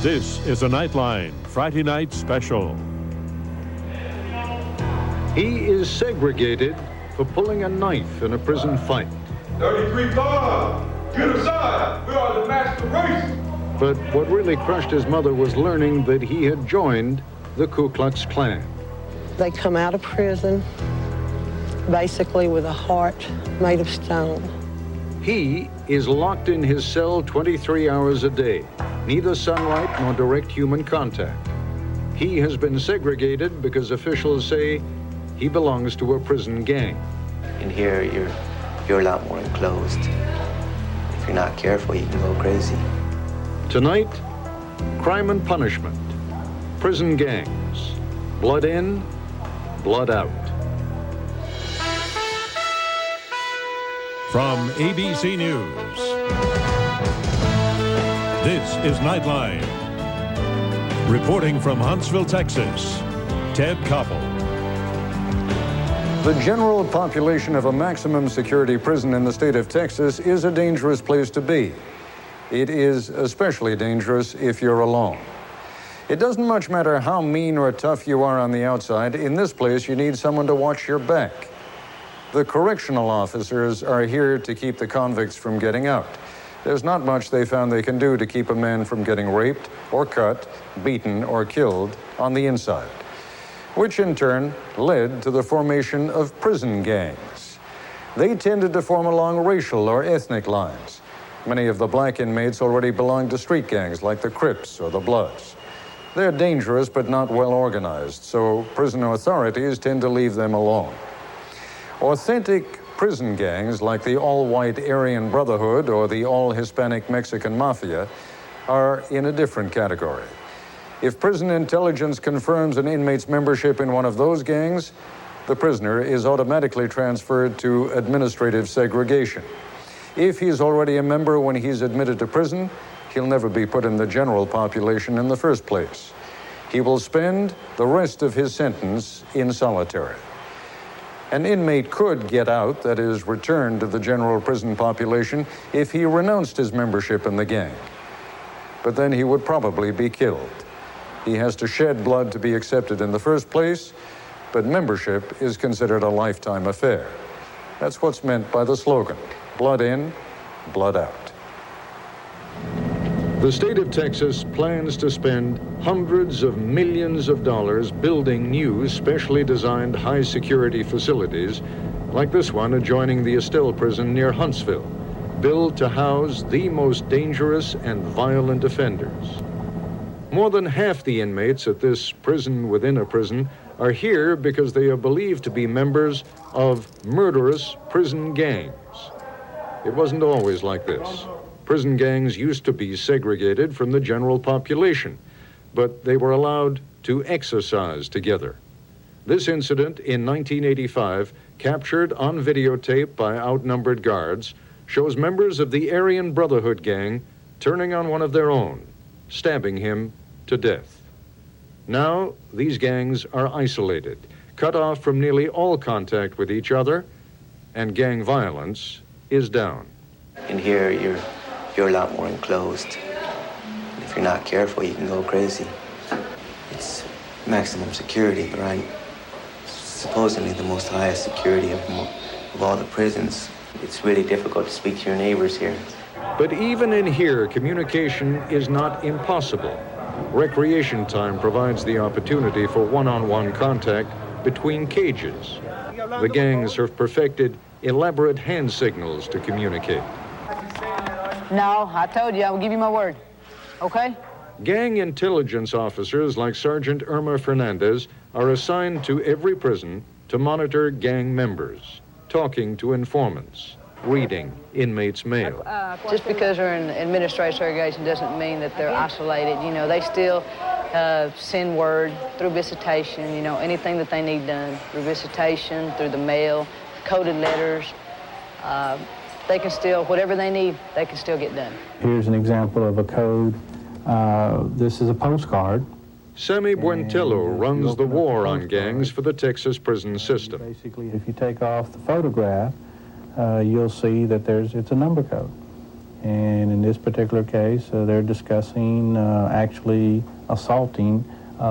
This is a Nightline Friday night special. He is segregated for pulling a knife in a prison fight. 33-5, get aside, we are the master race. But what really crushed his mother was learning that he had joined the Ku Klux Klan. They come out of prison basically with a heart made of stone. He is locked in his cell 23 hours a day, neither sunlight nor direct human contact. He has been segregated because officials say he belongs to a prison gang. In here, you're a lot more enclosed. If you're not careful, you can go crazy. Tonight, crime and punishment, prison gangs, blood in, blood out. From ABC News, this is Nightline. Reporting from Huntsville, Texas, Ted Koppel. The general population of a maximum security prison in the state of Texas is a dangerous place to be. It is especially dangerous if you're alone. It doesn't much matter how mean or tough you are on the outside. In this place, you need someone to watch your back. The correctional officers are here to keep the convicts from getting out. There's not much they found they can do to keep a man from getting raped or cut, beaten or killed on the inside, which in turn led to the formation of prison gangs. They tended to form along racial or ethnic lines. Many of the black inmates already belonged to street gangs like the Crips or the Bloods. They're dangerous but not well organized, so prison authorities tend to leave them alone. Authentic prison gangs like the all-white Aryan Brotherhood or the all-Hispanic Mexican Mafia are in a different category. If prison intelligence confirms an inmate's membership in one of those gangs, the prisoner is automatically transferred to administrative segregation. If he's already a member when he's admitted to prison, he'll never be put in the general population in the first place. He will spend the rest of his sentence in solitary. An inmate could get out, that is, return to the general prison population, if he renounced his membership in the gang. But then he would probably be killed. He has to shed blood to be accepted in the first place, but membership is considered a lifetime affair. That's what's meant by the slogan, blood in, blood out. The state of Texas plans to spend hundreds of millions of dollars building new, specially designed high-security facilities, like this one adjoining the Estelle prison near Huntsville, built to house the most dangerous and violent offenders. More than half the inmates at this prison within a prison are here because they are believed to be members of murderous prison gangs. It wasn't always like this. Prison gangs used to be segregated from the general population, but they were allowed to exercise together. This incident in 1985, captured on videotape by outnumbered guards, shows members of the Aryan Brotherhood gang turning on one of their own, stabbing him to death. Now, these gangs are isolated, cut off from nearly all contact with each other, and gang violence is down. In here, you're a lot more enclosed. If you're not careful, you can go crazy. It's maximum security, but right? Supposedly the most highest security of all the prisons. It's really difficult to speak to your neighbors here. But even in here, communication is not impossible. Recreation time provides the opportunity for one-on-one contact between cages. The gangs have perfected elaborate hand signals to communicate. No, I told you I will give you my word. Okay? Gang intelligence officers like Sergeant Irma Fernandez are assigned to every prison to monitor gang members, talking to informants, reading inmates' mail. Just because they're in administrative segregation doesn't mean that they're isolated. You know, they still send word through visitation, you know, anything that they need done through visitation, through the mail, coded letters. They can still, whatever they need, they can still get done. Here's an example of a code. This is a postcard. Sammy Buentello runs the war on gangs for the Texas prison system. Basically, if you take off the photograph, you'll see that it's a number code. And in this particular case, they're discussing actually assaulting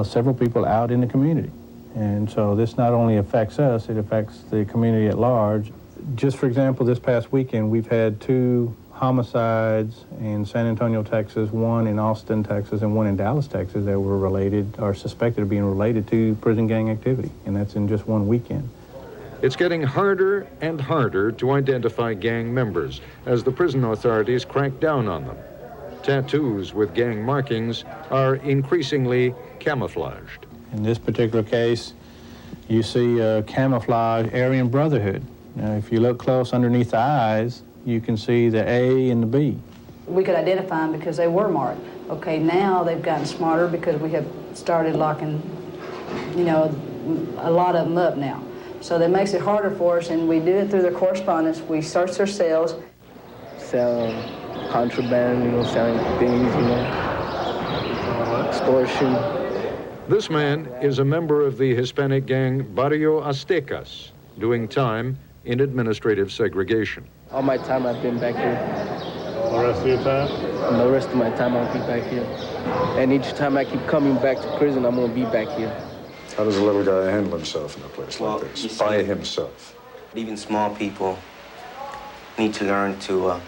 several people out in the community. And so this not only affects us, it affects the community at large. Just for example, this past weekend, we've had 2 homicides in San Antonio, Texas, 1 in Austin, Texas, and 1 in Dallas, Texas, that were related or suspected of being related to prison gang activity. And that's in just one weekend. It's getting harder and harder to identify gang members as the prison authorities crack down on them. Tattoos with gang markings are increasingly camouflaged. In this particular case, you see camouflage Aryan Brotherhood. Now, if you look close underneath the eyes, you can see the A and the B. We could identify them because they were marked. Okay, now they've gotten smarter because we have started locking, you know, a lot of them up now. So that makes it harder for us, and we do it through their correspondence. We search their cells. Sell contraband, you know, selling things, you know, extortion. This man is a member of the Hispanic gang Barrio Aztecas, doing time in administrative segregation. All my time I've been back here. The rest of your time? And the rest of my time I'll be back here. And each time I keep coming back to prison, I'm gonna be back here. How does a little guy handle himself in a place like this, by himself? Even small people need to learn to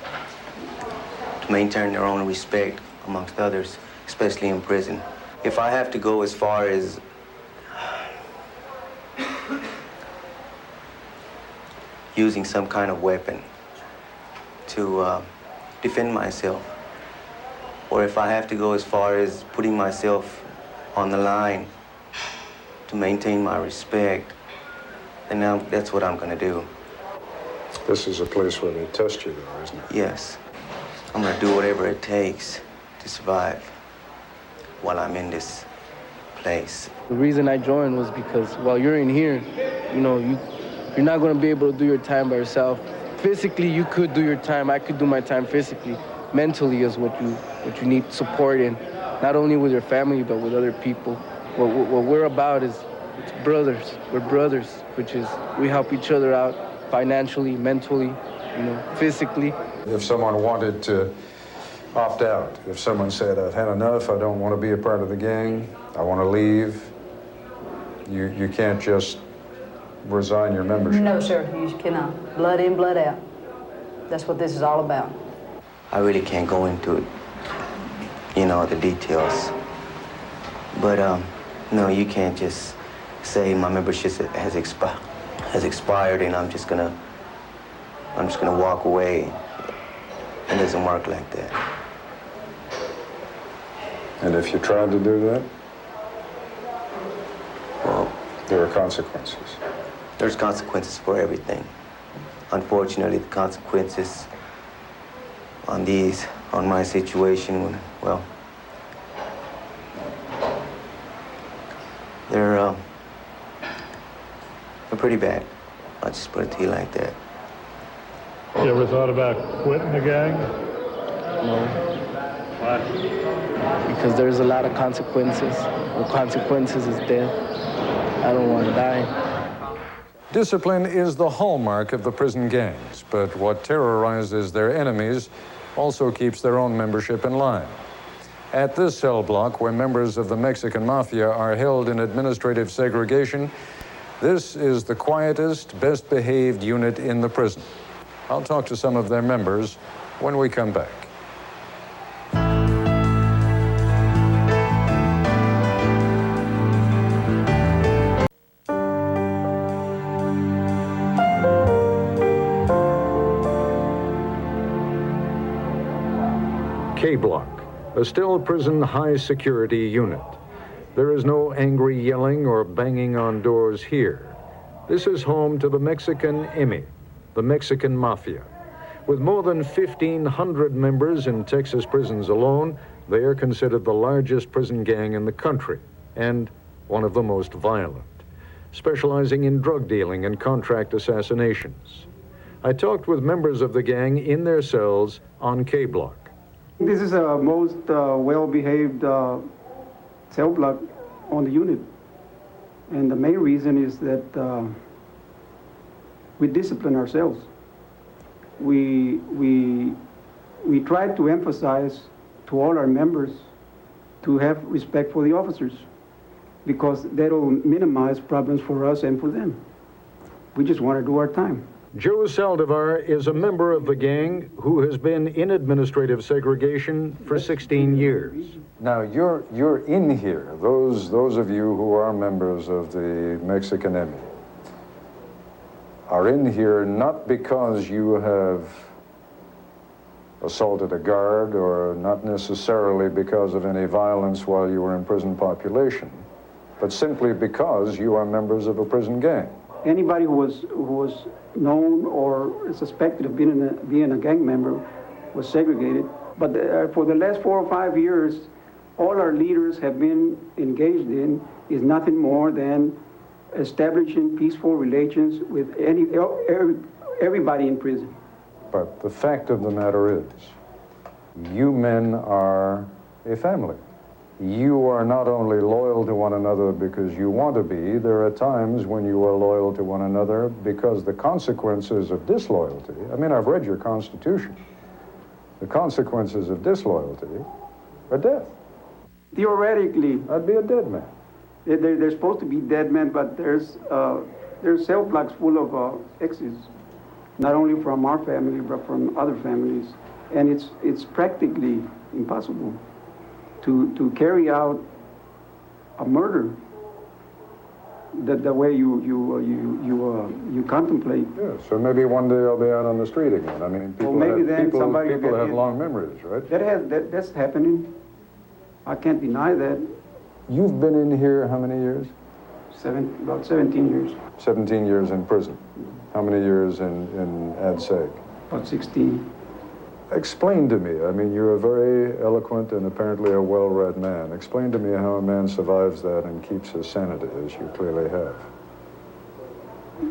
maintain their own respect amongst others, especially in prison. If I have to go as far as using some kind of weapon to defend myself, or if I have to go as far as putting myself on the line to maintain my respect, then that's what I'm gonna do. This is a place where they test you, though, isn't it? Yes. I'm gonna do whatever it takes to survive while I'm in this place. The reason I joined was because while you're in here, you know, you're not gonna be able to do your time by yourself. Physically, you could do your time. I could do my time physically. Mentally is what you need support in, not only with your family, but with other people. What we're about is it's brothers. We're brothers, which is we help each other out financially, mentally, you know, physically. If someone wanted to opt out, if someone said, I've had enough, I don't want to be a part of the gang, I want to leave, you can't just resign your membership. No, sir, you cannot. Blood in, blood out. That's what this is all about. I really can't go into, you know, the details. But, no, you can't just say my membership has expired and I'm just gonna walk away. It doesn't work like that. And if you tried to do that? Well, there are consequences. there's consequences for everything. Unfortunately, the consequences on my situation, well, they're pretty bad. I'll just put it to you like that. You ever thought about quitting the gang? No. Why? Because there's a lot of consequences. The consequences is death. I don't want to die. Discipline is the hallmark of the prison gangs, but what terrorizes their enemies also keeps their own membership in line. At this cell block, where members of the Mexican Mafia are held in administrative segregation, this is the quietest, best-behaved unit in the prison. I'll talk to some of their members when we come back. K-Block, a still prison high-security unit. There is no angry yelling or banging on doors here. This is home to the Mexican IMI, the Mexican Mafia. With more than 1,500 members in Texas prisons alone, they are considered the largest prison gang in the country and one of the most violent, specializing in drug dealing and contract assassinations. I talked with members of the gang in their cells on K-Block. This is the most well-behaved cell block on the unit. And the main reason is that we discipline ourselves. We we try to emphasize to all our members to have respect for the officers, because that'll minimize problems for us and for them. We just want to do our time. Joe Saldivar is a member of the gang who has been in administrative segregation for 16 years. Now, you're in here, those of you who are members of the Mexican Emmy, are in here not because you have assaulted a guard or not necessarily because of any violence while you were in prison population, but simply because you are members of a prison gang. Anybody who was known or suspected of being a gang member was segregated. But for the last 4 or 5 years, all our leaders have been engaged in is nothing more than establishing peaceful relations with everybody in prison. But the fact of the matter is, you men are a family. You are not only loyal to one another because you want to be, there are times when you are loyal to one another because the consequences of disloyalty, I mean, I've read your Constitution, the consequences of disloyalty are death. Theoretically, I'd be a dead man. They're supposed to be dead men, but there's cell blocks full of exes, not only from our family, but from other families. And it's practically impossible to carry out a murder the way you contemplate. Yeah, so maybe one day I'll be out on the street again. I mean, people have long memories, right? That's happening. I can't deny that. You've been in here how many years? About 17 years. 17 years in prison. How many years in ad seg? About 16. Explain to me, I mean, you're a very eloquent and apparently a well-read man. Explain to me how a man survives that and keeps his sanity, as you clearly have.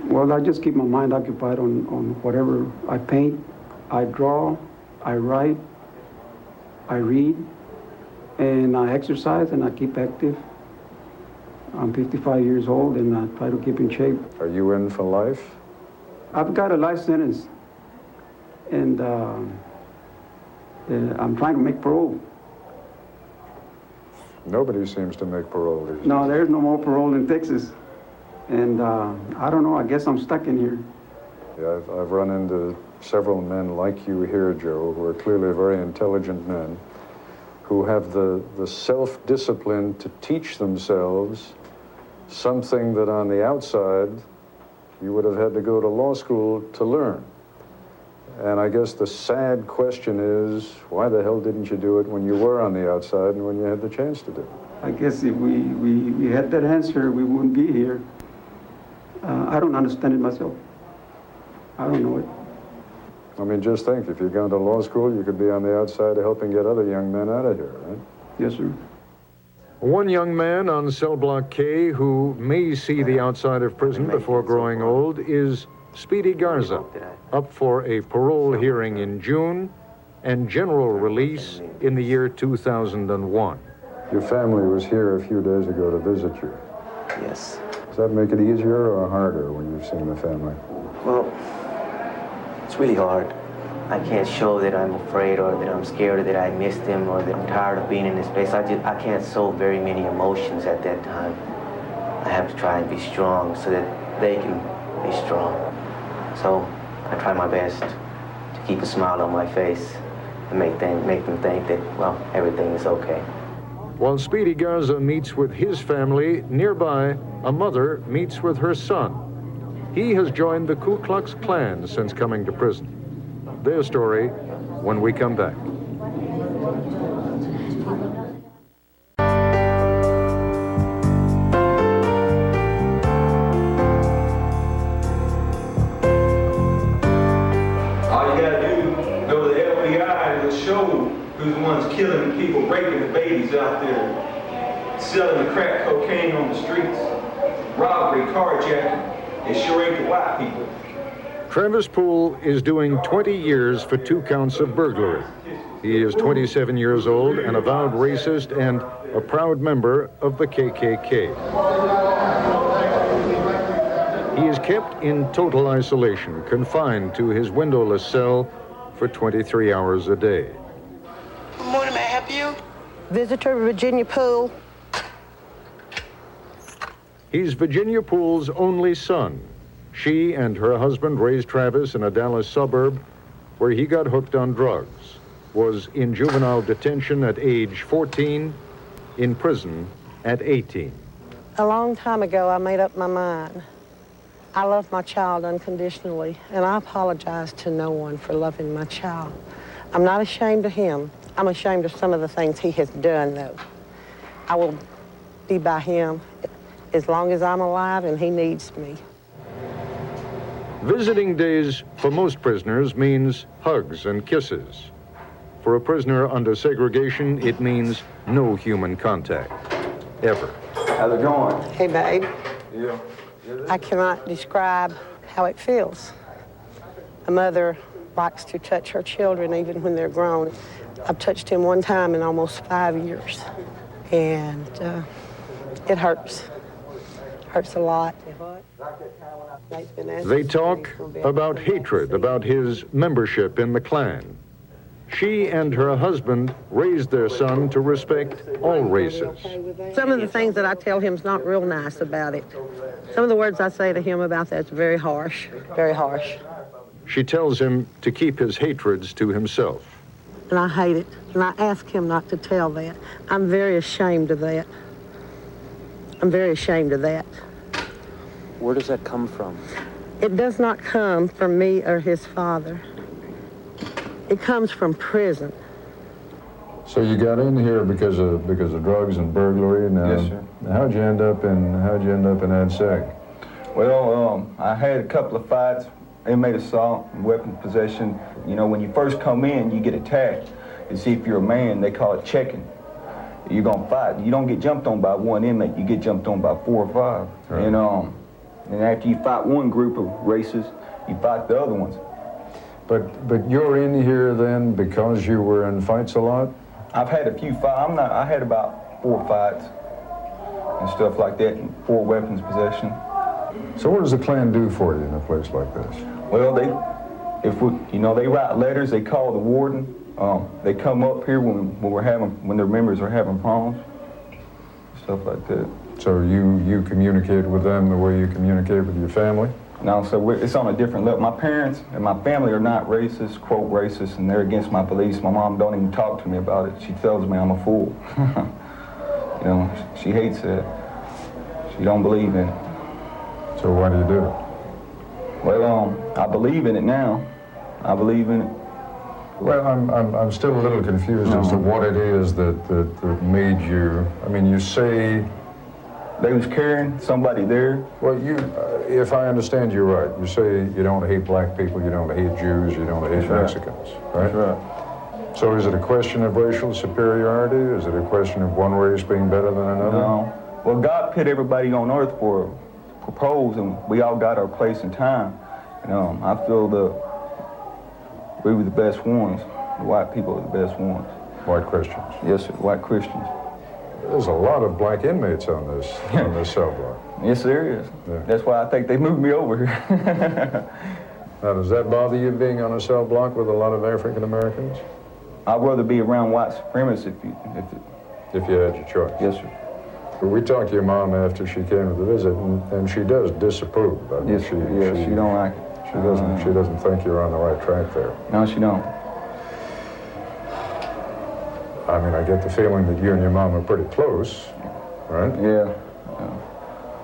Well, I just keep my mind occupied on whatever. I paint, I draw, I write, I read, and I exercise, and I keep active. I'm 55 years old, and I try to keep in shape. Are you in for life? I've got a life sentence, and I'm trying to make parole. Nobody seems to make parole these days. No, there's no more parole in Texas. And I don't know, I guess I'm stuck in here. Yeah, I've run into several men like you here, Joe, who are clearly very intelligent men, who have the self-discipline to teach themselves something that on the outside you would have had to go to law school to learn. And I guess the sad question is, why the hell didn't you do it when you were on the outside and when you had the chance to do it? I guess if we had that answer, we wouldn't be here. I don't understand it myself. I don't know it. I mean, just think, if you'd gone to law school, you could be on the outside helping get other young men out of here, right? Yes, sir. One young man on cell block K who may see the outside of prison before growing old is Speedy Garza, up for a parole hearing in June and general release in the year 2001. Your family was here a few days ago to visit you. Yes. Does that make it easier or harder when you've seen the family? Well, it's really hard. I can't show that I'm afraid or that I'm scared or that I miss them or that I'm tired of being in this place. I can't show very many emotions at that time. I have to try and be strong so that they can be strong. So I try my best to keep a smile on my face and make them think that, well, everything is okay. While Speedy Garza meets with his family, nearby, a mother meets with her son. He has joined the Ku Klux Klan since coming to prison. Their story when we come back. Who's the ones killing people, raping the babies out there, selling the crack cocaine on the streets, robbery, carjacking. It sure ain't the white people. Travis Poole is doing 20 years for 2 counts of burglary. He is 27 years old, an avowed racist, and a proud member of the KKK. He is kept in total isolation, confined to his windowless cell for 23 hours a day. Good morning, may I help you? Visitor Virginia Poole. He's Virginia Poole's only son. She and her husband raised Travis in a Dallas suburb where he got hooked on drugs, was in juvenile detention at age 14, in prison at 18. A long time ago, I made up my mind. I love my child unconditionally, and I apologize to no one for loving my child. I'm not ashamed of him. I'm ashamed of some of the things he has done, though. I will be by him as long as I'm alive and he needs me. Visiting days for most prisoners means hugs and kisses. For a prisoner under segregation, it means no human contact, ever. How's it going? Hey, babe. Yeah. I cannot describe how it feels. A mother likes to touch her children even when they're grown. I've touched him one time in almost 5 years, and it hurts. Hurts a lot. They talk about hatred, about his membership in the Klan. She and her husband raised their son to respect all races. Some of the things that I tell him is not real nice about it. Some of the words I say to him about that's very harsh, very harsh. She tells him to keep his hatreds to himself. And I hate it, and I ask him not to tell that. I'm very ashamed of that. I'm very ashamed of that. Where does that come from? It does not come from me or his father. It comes from prison. So you got in here because of drugs and burglary. Now, yes, sir. How'd you end up in Ad Seg? Well, I had a couple of fights, inmate assault, and weapon possession. You know, when you first come in, you get attacked. To see if you're a man, they call it checking. You're gonna fight. You don't get jumped on by one inmate. You get jumped on by 4 or 5. Right. And after you fight one group of races, you fight the other ones. But you're in here then because you were in fights a lot? I've had a few fights. I had about 4 fights and stuff like that, and 4 weapons possession. So what does the Klan do for you in a place like this? Well, they write letters. They call the warden. They come up here when their members are having problems, stuff like that. So you communicate with them the way you communicate with your family? No, so it's on a different level. My parents and my family are not racist, quote racist, and they're against my beliefs. My mom don't even talk to me about it. She tells me I'm a fool. She hates it. She don't believe in it. So why do you do it? Well, I believe in it now. I believe in it. Well, I'm still a little confused as to what it is that made you. I mean, you say they was carrying somebody there. Well, if I understand you right, you say you don't hate black people, you don't hate Jews, you don't hate Mexicans, right? That's right. So is it a question of racial superiority? Is it a question of one race being better than another? No. Well, God put everybody on earth for a purpose, and we all got our place and time. I feel we were the best ones. The white people are the best ones. White Christians? Yes, sir, white Christians. There's a lot of black inmates on this cell block. Yes, there is. Yeah. That's why I think they moved me over here. Now, does that bother you being on a cell block with a lot of African Americans? I'd rather be around white supremacists if you had your choice. Yes, sir. We talked to your mom after she came to the visit, and she does disapprove. I mean, yes, she don't like it. She doesn't think you're on the right track there. No, she don't. I mean, I get the feeling that you and your mom are pretty close, right? Yeah.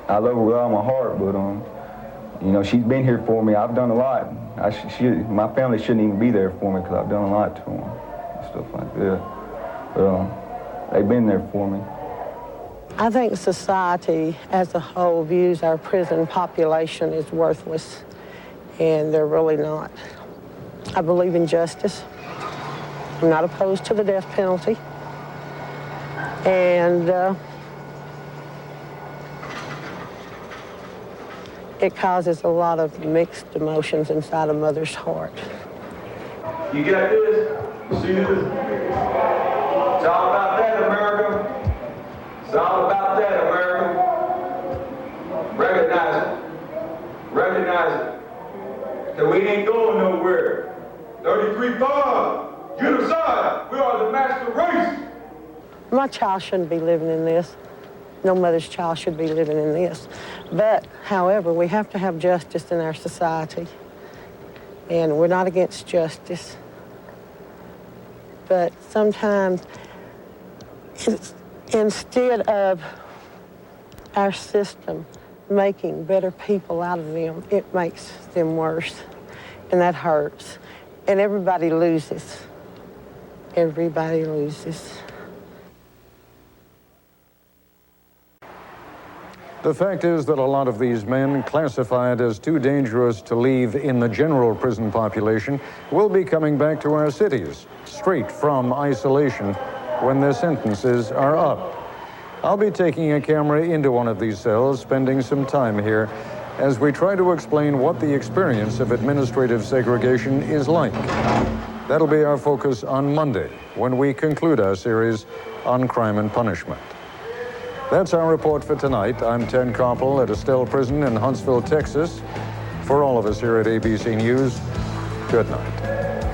I love her with all my heart, but she's been here for me. I've done a lot. My family shouldn't even be there for me because I've done a lot to them and stuff like that. But they've been there for me. I think society as a whole views our prison population as worthless, and they're really not. I believe in justice. I'm not opposed to the death penalty. And it causes a lot of mixed emotions inside a mother's heart. You got this? You see this? It's all about that, America. It's all about that, America. Recognize it. Recognize it. That we ain't going nowhere. 33-5, genocide. We are the master race. My child shouldn't be living in this. No mother's child should be living in this. But, however, we have to have justice in our society. And we're not against justice. But sometimes, instead of our system making better people out of them, it makes them worse. And that hurts. And everybody loses. Everybody loses. The fact is that a lot of these men classified as too dangerous to leave in the general prison population will be coming back to our cities, straight from isolation, when their sentences are up. I'll be taking a camera into one of these cells, spending some time here, as we try to explain what the experience of administrative segregation is like. That'll be our focus on Monday, when we conclude our series on crime and punishment. That's our report for tonight. I'm Ted Koppel at Estelle Prison in Huntsville, Texas. For all of us here at ABC News, good night.